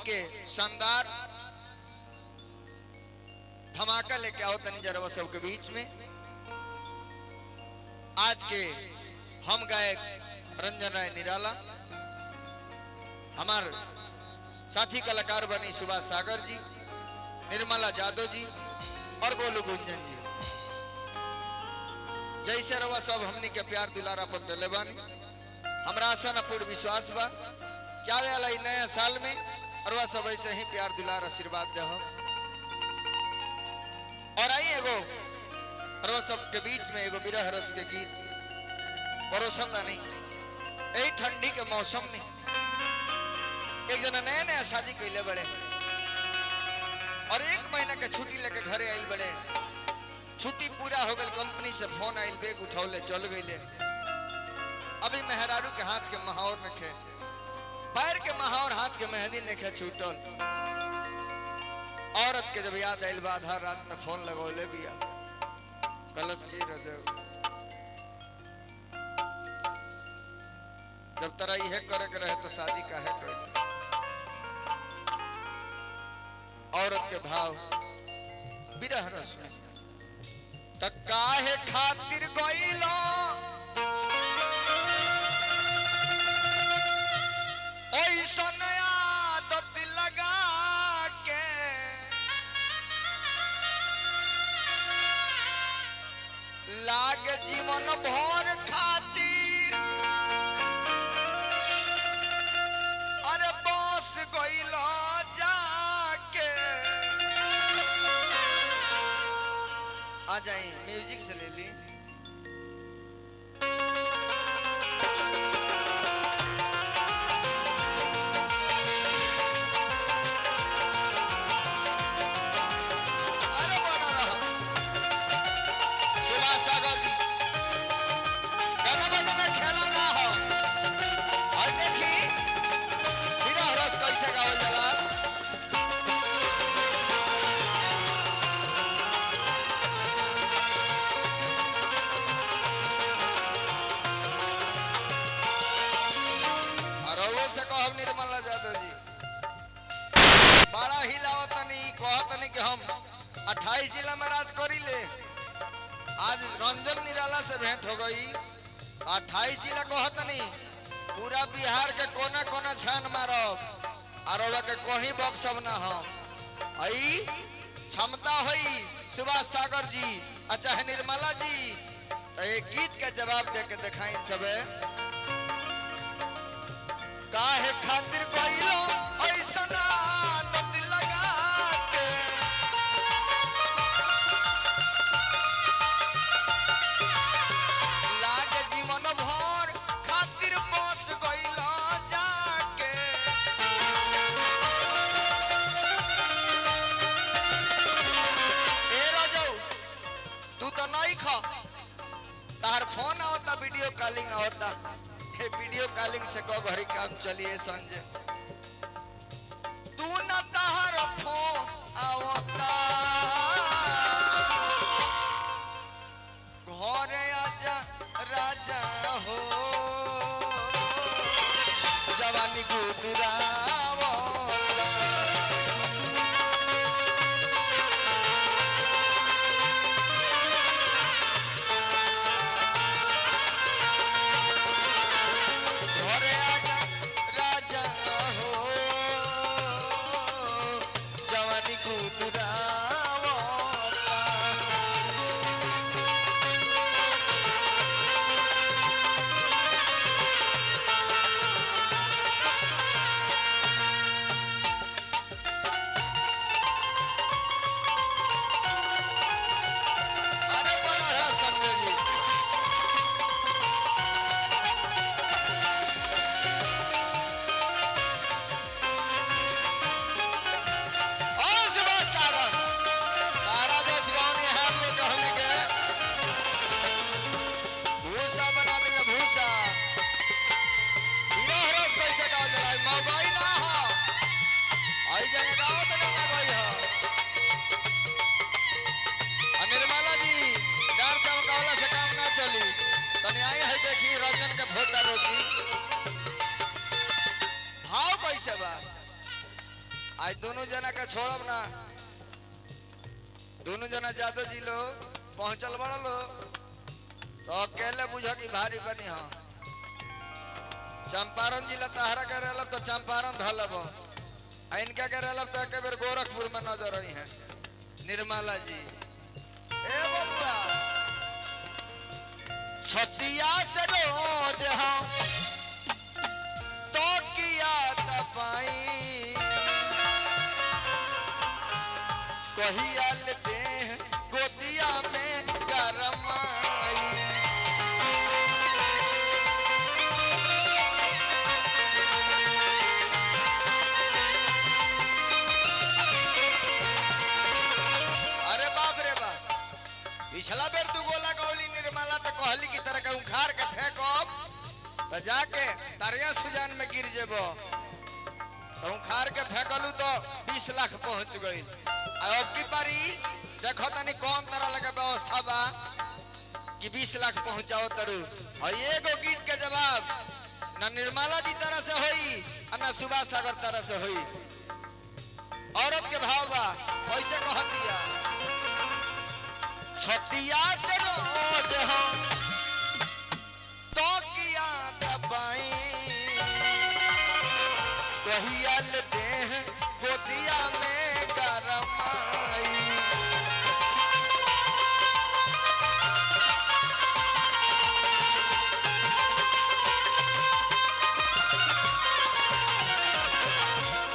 के शानदार धमाका लेके आओ तनी जरा सबके बीच में। आज के हम गायक रंजन राय निराला, हमार साथी कलाकार बनी सुभाष सागर जी, निर्मला जादव जी और गोलू गुंजन जी। जैसे रवा सब हमनी के प्यार दुलारा पर दिले बानी, हमरा आशा न पूर्ण विश्वास बा क्या वाला नया साल में रवा सब ऐसे ही प्यार दुलार आशीर्वाद दे। और आई एगो रवा सब के बीच में एगो विरह रस के गीत परोसता नहीं यही ठंडी के मौसम में। एक जना नया नया शादी कैले बड़े और 1 महीना के छुट्टी लेके घरे आइल बड़े। छुट्टी पूरा हो गई, कंपनी से फोन आइल, बैग उठौले चल गईले। अभी मेहरारू के हाथ के महावर नखे, पैर के महावर हाथ के मेहंदी नखे छूटल। औरत के जब याद आइल बा आधा रात में फोन लगौले बिया, कलश की रजब जब तरह यह करे के रहे तो शादी काहे कर। औरत के भाव विरह रस में त काहे खातिर गइलो ऐसन आदत लगा के, लाग जीवन भर खातिर अरे बस गइलो जाके। आ जाए म्यूजिक से ले ली। अरे बना रहा सुभाष सागर जी, गाना बजाना खेला ना हो। और देखी विरह रस कैसे गावल जाला। निर्मला जादव जी बड़ा हिलावतनी कहतनी कि हम 28 जिला में राज करी ले। आज रंजन निराला से भेंट हो गई। 28 जिला कहतनी पूरा बिहार के कोना कोना छान मारब और के कहीं बक्सब ना हो। आई क्षमता हुई सुभाष सागर जी चाहे निर्मला जी तो एक गीत का जवाब दे के दिखाई सबे। काहे खातिर गइलो ऐसन आदत लगा के, लाग जीवन भर खातिर बस गइलो जाके। ए राजू तू तो नहीं खा, तार फोन आवता, वीडियो कॉलिंग आवता। वीडियो कॉलिंग से को घरी काम चलिए संजय तू न तार फोन आवता, घरे आजा राजा हो जवानी गुदुरावता। घरे आजा राजा हो आज दोनों जना का छोड़ब ना, दोनों जना जादव जी लो पहुंचल बड़ा लो तो अकेले बुझो कि भारी बनी हो। चंपारण जिला तहरा के रहल तो चंपारण धलब, इनका के रहल तो एक बेर गोरखपुर में नजर रही है निर्मला जी। ए बबुआ छतिया से रोज हम तो किया तपाई कहिया लेते गोदिया में गरमाई। अरे बाप रे बाप, पिछला बेर तू गोला गौली निर्मला तो कहली की तरह के उखाड़ के फेंकब तो जाके तरिया सुजान में गिर जेबो, तो उखाड़ के फेंकलू तो 20 लाख पहुंच गई। अब की बारी देखो तनी कौन तरह लगे व्यवस्था बा कि 20 लाख पहुंचाओ तरु। और एगो गीत के जवाब ना निर्मला जी तरह से होई और ना सुभाष सागर तरह से होई। औरत के भाव बा कैसे कह दिया, छतिया से रोज हम तो किया दबाई कहिया लेते हैं गोदिया में गरमाई।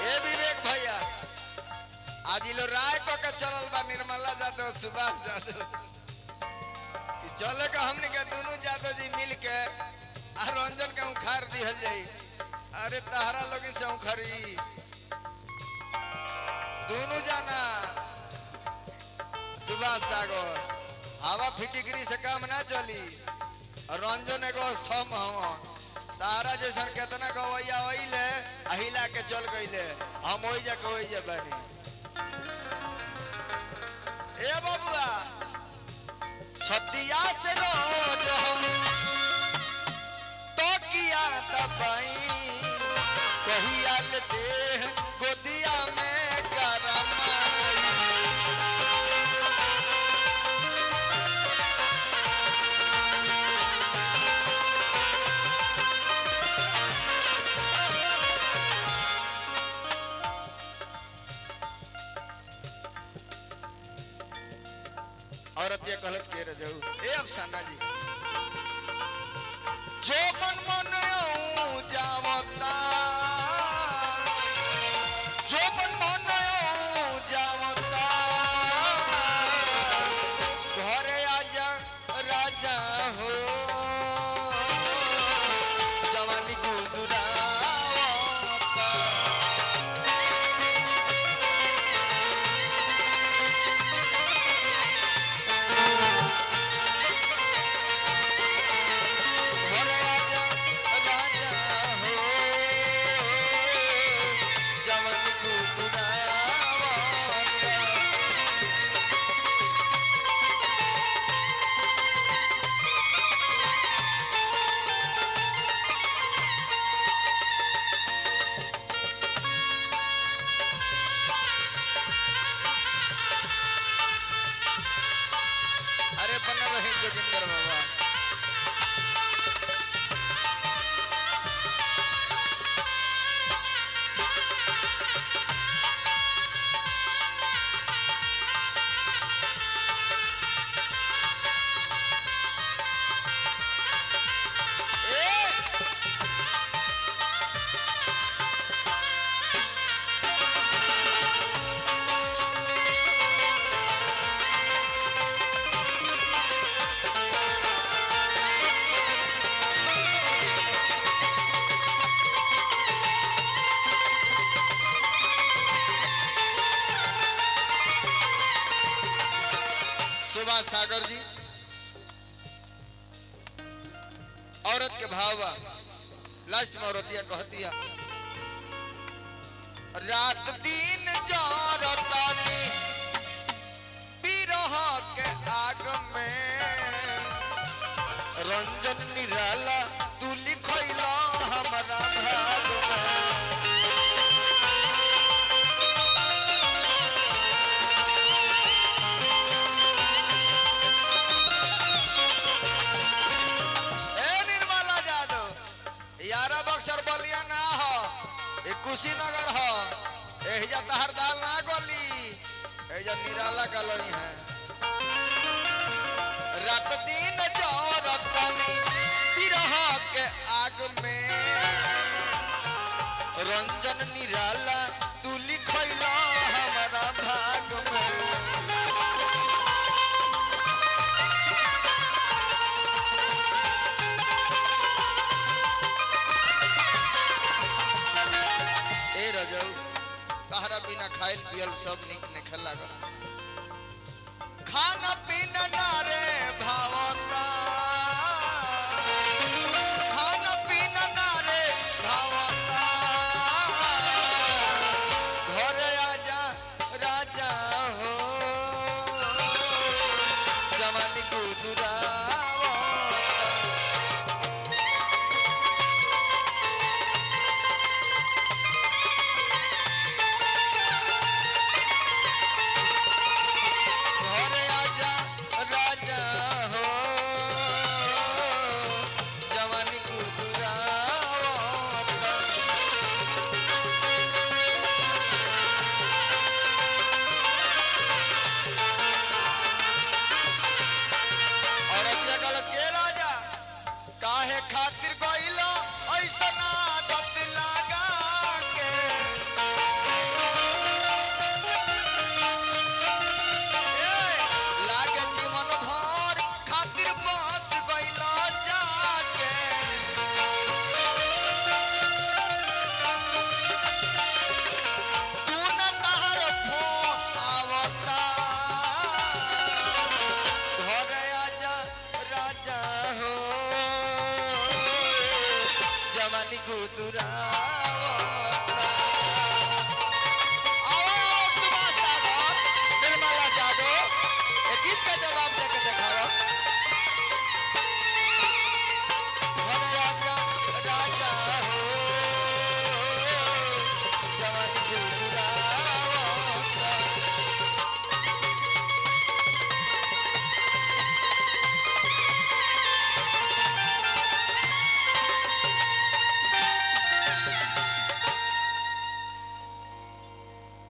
ए विवेक भैया आज लो राय को के चलल बा निर्मला जादव सुभाष जादव चले का हमने के दोनों जादव जी मिल के आ रंजन के उखाड़ दिहल जाई। अरे तहरा लोगन से उखड़ी दोनों जाना सुभाष सागर हवा फिटिकरी से काम ना चली। रंजन एगो स्तंभ हो तारा जैसन केतना गवैया होइले अहिला के चल गइले, हम ओइ जा बानी। ए बबुआ छतिया से रोज हम तो किया दबाई कहिया लेते गोदिया में गरमाई। औरत ये कलश के रह जाऊ। ए अफसाना जी जो मन मन जावता जो मन मन जावता घरे आजा राजा हो जवानी गुदुरावता। घरे आजा राजा हो जवानी गुदुरावता। अरे बना रहे जोगिंदर बाबा। सुभाष सागर जी औरत के भाव लास्ट में औरतिया कहतिया रात दिन जारतानी बिरह के आग में रंजन निराला तू लिखैला हमारा भाग में। कुशीनगर हो एहिजा तहर दाल ना गली एहिजा निराला गलई है रात दिन जरतनी बिरह के आग में रंजन निराला तू लिखैला हमारा भाग में ए रजऊ तहरा बिना खाइल पियल सब निक निकल लागल खाना पीना ना रे भावता खाना पीना ना रे भावता घरे आजा राजा हो जवानी गुदुरावता घरे आजा राजा हो जवानी गुदुरावता औरतिया कलश के राजा काहे खातिर गइला ऐसना आदत लगा के लागे जीवन भर खातिर बस गइला जाके तू न तहर फोन आवता घरे आजा राजा हो जवानी गुदुरा